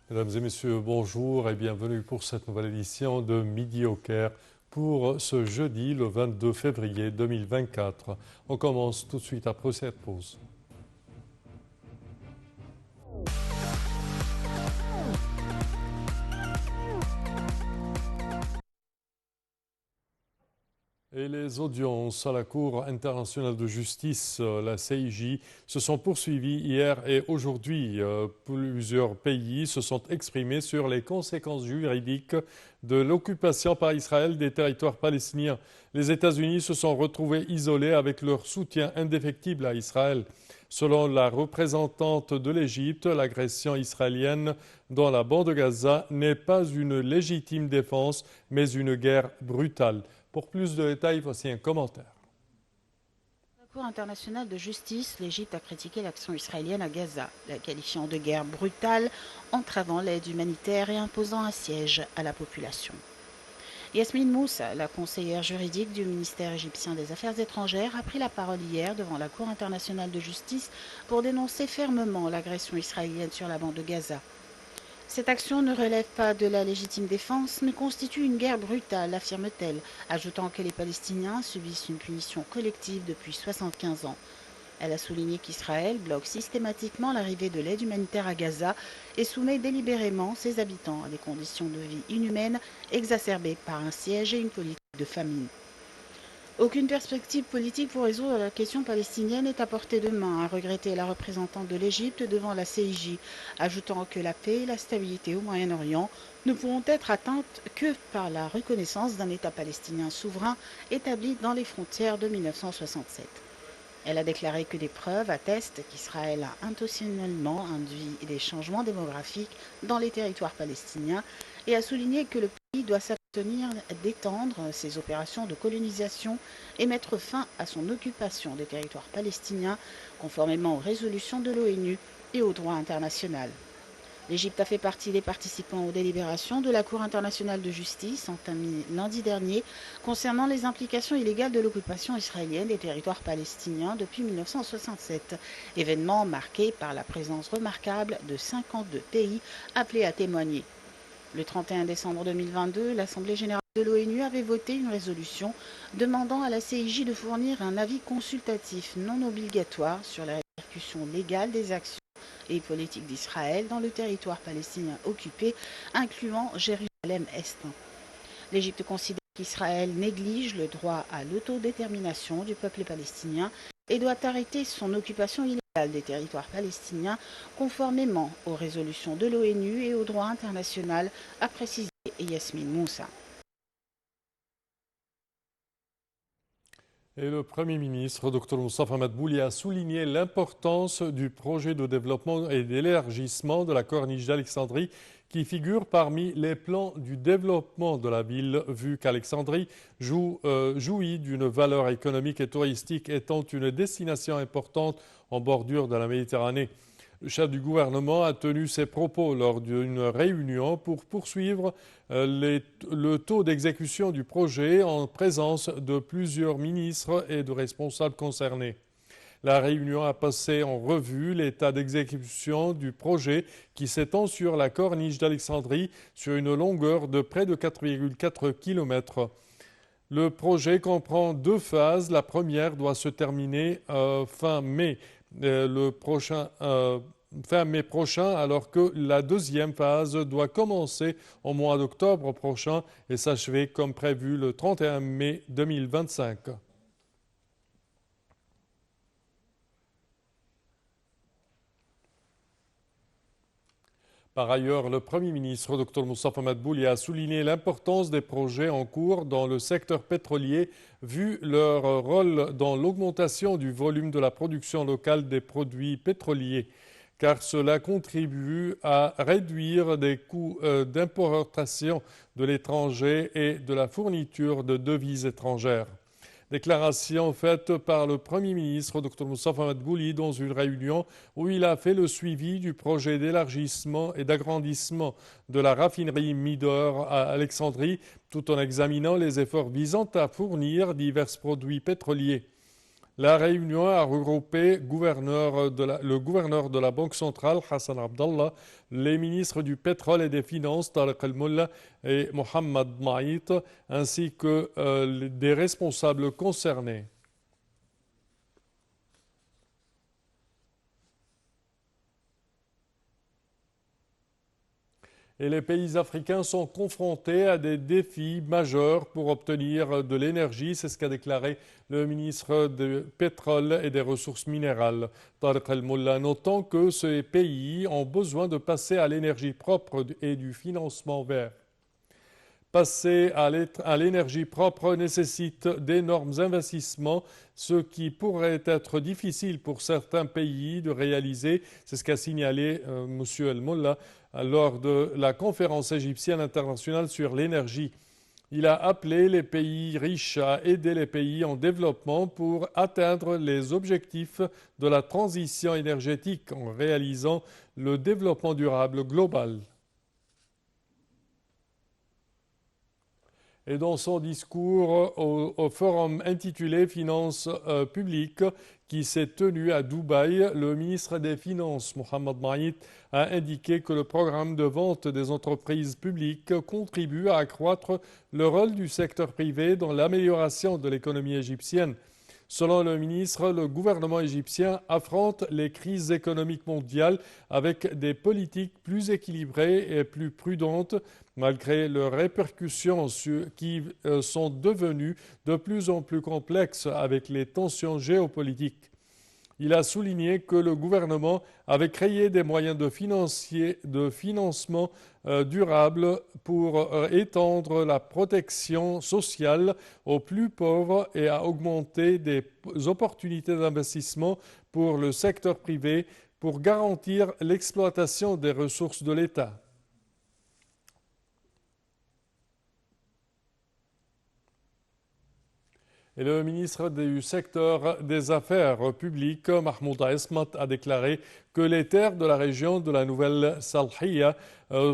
Mesdames et messieurs, bonjour et bienvenue pour cette nouvelle édition de Midi au Caire pour ce jeudi le 22 février 2024. On commence tout de suite après cette pause. Et les audiences à la Cour internationale de justice, la CIJ, se sont poursuivies hier et aujourd'hui. Plusieurs pays se sont exprimés sur les conséquences juridiques de l'occupation par Israël des territoires palestiniens. Les États-Unis se sont retrouvés isolés avec leur soutien indéfectible à Israël. Selon la représentante de l'Égypte, l'agression israélienne dans la bande de Gaza n'est pas une légitime défense, mais une guerre brutale. Pour plus de détails, voici un commentaire. La Cour internationale de justice, l'Égypte a critiqué l'action israélienne à Gaza, la qualifiant de guerre brutale, entravant l'aide humanitaire et imposant un siège à la population. Yasmine Moussa, la conseillère juridique du ministère égyptien des Affaires étrangères, a pris la parole hier devant la Cour internationale de justice pour dénoncer fermement l'agression israélienne sur la bande de Gaza. Cette action ne relève pas de la légitime défense, mais constitue une guerre brutale, affirme-t-elle, ajoutant que les Palestiniens subissent une punition collective depuis 75 ans. Elle a souligné qu'Israël bloque systématiquement l'arrivée de l'aide humanitaire à Gaza et soumet délibérément ses habitants à des conditions de vie inhumaines exacerbées par un siège et une politique de famine. Aucune perspective politique pour résoudre la question palestinienne n'est à portée de main, a regretté la représentante de l'Égypte devant la CIJ, ajoutant que la paix et la stabilité au Moyen-Orient ne pourront être atteintes que par la reconnaissance d'un État palestinien souverain établi dans les frontières de 1967. Elle a déclaré que des preuves attestent qu'Israël a intentionnellement induit des changements démographiques dans les territoires palestiniens et a souligné que le pays doit s'abstenir d'étendre ses opérations de colonisation et mettre fin à son occupation des territoires palestiniens conformément aux résolutions de l'ONU et au droit international. L'Égypte a fait partie des participants aux délibérations de la Cour internationale de justice entamées lundi dernier concernant les implications illégales de l'occupation israélienne des territoires palestiniens depuis 1967, événement marqué par la présence remarquable de 52 pays appelés à témoigner. Le 31 décembre 2022, l'Assemblée générale de l'ONU avait voté une résolution demandant à la CIJ de fournir un avis consultatif non obligatoire sur la répercussion légale des actions et politique d'Israël dans le territoire palestinien occupé, incluant Jérusalem-Est. L'Égypte considère qu'Israël néglige le droit à l'autodétermination du peuple palestinien et doit arrêter son occupation illégale des territoires palestiniens conformément aux résolutions de l'ONU et au droit international, a précisé Yasmine Moussa. Et le Premier ministre, Dr Moustapha Madbouli, a souligné l'importance du projet de développement et d'élargissement de la Corniche d'Alexandrie qui figure parmi les plans du développement de la ville, vu qu'Alexandrie jouit d'une valeur économique et touristique étant une destination importante en bordure de la Méditerranée. Le chef du gouvernement a tenu ses propos lors d'une réunion pour poursuivre le taux d'exécution du projet en présence de plusieurs ministres et de responsables concernés. La réunion a passé en revue l'état d'exécution du projet qui s'étend sur la corniche d'Alexandrie sur une longueur de près de 4,4 km. Le projet comprend deux phases. La première doit se terminer fin mai fin mai prochain, alors que la deuxième phase doit commencer au mois d'octobre prochain et s'achever comme prévu le 31 mai 2025. Par ailleurs, le Premier ministre, Dr Moustapha Madbouli, a souligné l'importance des projets en cours dans le secteur pétrolier, vu leur rôle dans l'augmentation du volume de la production locale des produits pétroliers, car cela contribue à réduire des coûts d'importation de l'étranger et de la fourniture de devises étrangères. Déclaration faite par le Premier ministre Dr Moustapha Madbouli dans une réunion où il a fait le suivi du projet d'élargissement et d'agrandissement de la raffinerie Midor à Alexandrie, tout en examinant les efforts visant à fournir divers produits pétroliers. La réunion a regroupé le gouverneur de la Banque centrale, Hassan Abdallah, les ministres du pétrole et des finances, Tariq El-Molla et Mohamed Maït, ainsi que des responsables concernés. Et les pays africains sont confrontés à des défis majeurs pour obtenir de l'énergie, c'est ce qu'a déclaré le ministre du pétrole et des ressources minérales, Tariq El-Molla, notant que ces pays ont besoin de passer à l'énergie propre et du financement vert. Passer à l'énergie propre nécessite d'énormes investissements, ce qui pourrait être difficile pour certains pays de réaliser. C'est ce qu'a signalé M. El-Molla lors de la conférence égyptienne internationale sur l'énergie. Il a appelé les pays riches à aider les pays en développement pour atteindre les objectifs de la transition énergétique en réalisant le développement durable global. Et dans son discours au forum intitulé Finances publiques qui s'est tenu à Dubaï, le ministre des Finances, Mohamed Maït, a indiqué que le programme de vente des entreprises publiques contribue à accroître le rôle du secteur privé dans l'amélioration de l'économie égyptienne. Selon le ministre, le gouvernement égyptien affronte les crises économiques mondiales avec des politiques plus équilibrées et plus prudentes, malgré leurs répercussions qui sont devenues de plus en plus complexes avec les tensions géopolitiques. Il a souligné que le gouvernement avait créé des moyens de financement durable pour étendre la protection sociale aux plus pauvres et à augmenter des opportunités d'investissement pour le secteur privé pour garantir l'exploitation des ressources de l'État. Et le ministre du secteur des Affaires publiques, Mahmoud Esmat, a déclaré que les terres de la région de la Nouvelle Salhiya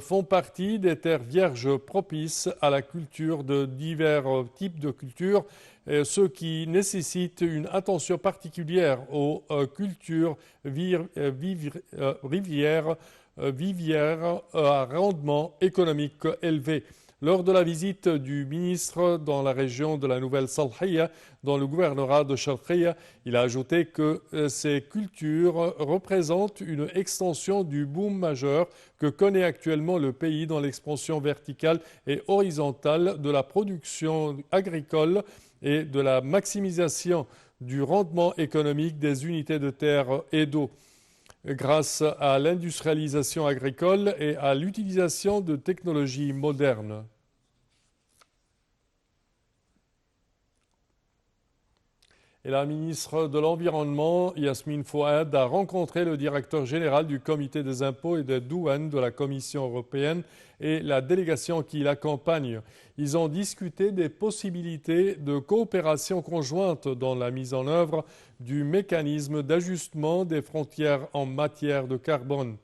font partie des terres vierges propices à la culture de divers types de cultures, ce qui nécessite une attention particulière aux cultures rivières à rendement économique élevé. Lors de la visite du ministre dans la région de la Nouvelle Salhiya, dans le gouvernorat de Sharqiya, il a ajouté que ces cultures représentent une extension du boom majeur que connaît actuellement le pays dans l'expansion verticale et horizontale de la production agricole et de la maximisation du rendement économique des unités de terre et d'eau, grâce à l'industrialisation agricole et à l'utilisation de technologies modernes. Et la ministre de l'Environnement, Yasmine Fouad, a rencontré le directeur général du Comité des impôts et des douanes de la Commission européenne et la délégation qui l'accompagne. Ils ont discuté des possibilités de coopération conjointe dans la mise en œuvre du mécanisme d'ajustement des frontières en matière de carbone.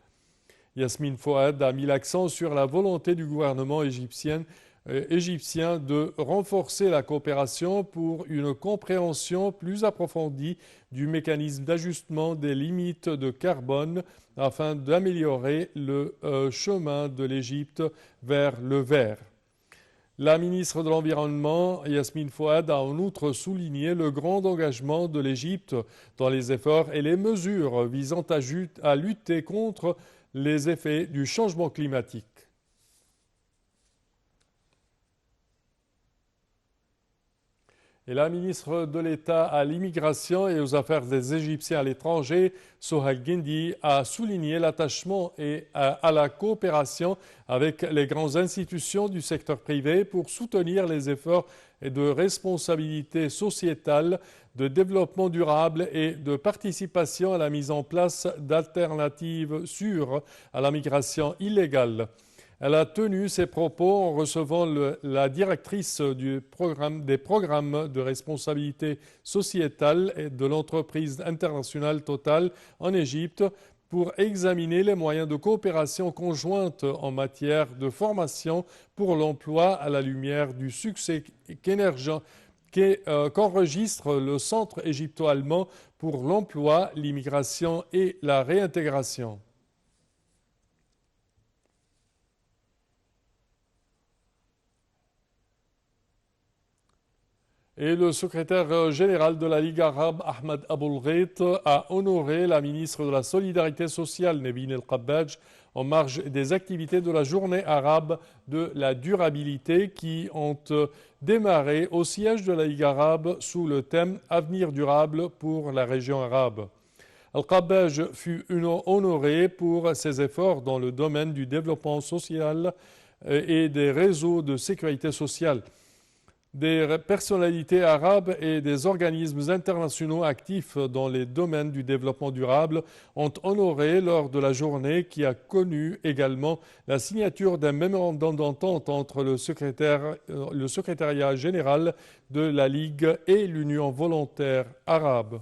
Yasmine Fouad a mis l'accent sur la volonté du gouvernement égyptien de renforcer la coopération pour une compréhension plus approfondie du mécanisme d'ajustement des limites de carbone afin d'améliorer le chemin de l'Égypte vers le vert. La ministre de l'Environnement, Yasmine Fouad, a en outre souligné le grand engagement de l'Égypte dans les efforts et les mesures visant à lutter contre les effets du changement climatique. Et la ministre de l'État à l'immigration et aux affaires des Égyptiens à l'étranger, Sohag Guindi, a souligné l'attachement à la coopération avec les grandes institutions du secteur privé pour soutenir les efforts de responsabilité sociétale, de développement durable et de participation à la mise en place d'alternatives sûres à la migration illégale. Elle a tenu ses propos en recevant la directrice des programmes de responsabilité sociétale et de l'entreprise internationale Total en Égypte pour examiner les moyens de coopération conjointe en matière de formation pour l'emploi à la lumière du succès qu'enregistre le Centre égypto-allemand pour l'emploi, l'immigration et la réintégration. Et le secrétaire général de la Ligue arabe, Ahmed Aboulghait, a honoré la ministre de la Solidarité sociale, Nevin El-Kabbaj, en marge des activités de la journée arabe de la durabilité qui ont démarré au siège de la Ligue arabe sous le thème Avenir durable pour la région arabe. El-Kabbaj fut honoré pour ses efforts dans le domaine du développement social et des réseaux de sécurité sociale. Des personnalités arabes et des organismes internationaux actifs dans les domaines du développement durable ont honoré lors de la journée qui a connu également la signature d'un mémorandum d'entente entre le secrétariat général de la Ligue et l'Union volontaire arabe.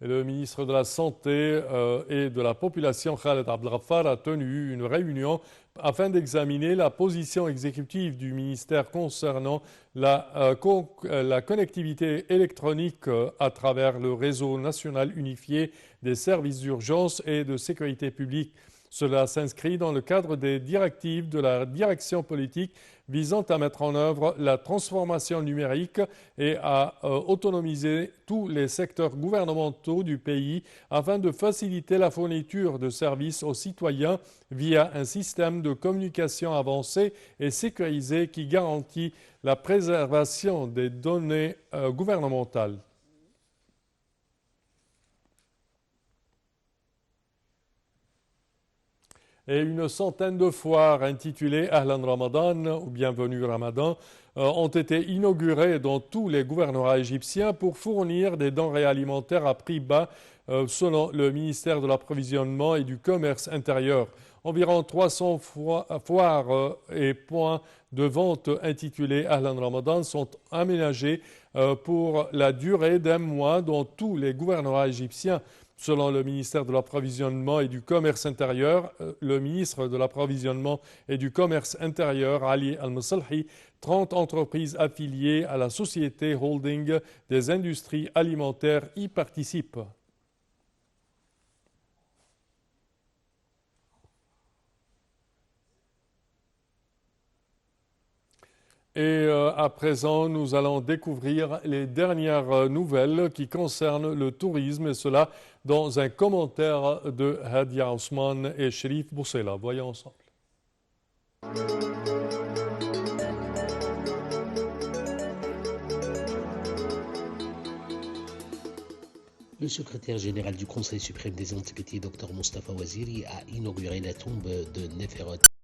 Et le ministre de la Santé et de la Population, Khaled Abdelghaffar, a tenu une réunion afin d'examiner la position exécutive du ministère concernant la connectivité électronique à travers le réseau national unifié des services d'urgence et de sécurité publique. Cela s'inscrit dans le cadre des directives de la direction politique visant à mettre en œuvre la transformation numérique et à autonomiser tous les secteurs gouvernementaux du pays afin de faciliter la fourniture de services aux citoyens via un système de communication avancé et sécurisé qui garantit la préservation des données gouvernementales. Et une centaine de foires intitulées Ahlan Ramadan ou Bienvenue Ramadan ont été inaugurées dans tous les gouvernorats égyptiens pour fournir des denrées alimentaires à prix bas selon le ministère de l'Approvisionnement et du Commerce intérieur. Environ 300 foires et points de vente intitulés Ahlan Ramadan sont aménagés pour la durée d'un mois dans tous les gouvernorats égyptiens. Selon le ministère de l'Approvisionnement et du Commerce intérieur, le ministre de l'Approvisionnement et du Commerce intérieur, Ali Al-Masalhi, 30 entreprises affiliées à la société holding des industries alimentaires y participent. Et à présent, nous allons découvrir les dernières nouvelles qui concernent le tourisme, et cela dans un commentaire de Hadia Ousmane et Sherif Boussela. Voyons ensemble. Le secrétaire général du Conseil suprême des Antiquités, Dr Mostafa Ouaziri, a inauguré la tombe de Neferhotep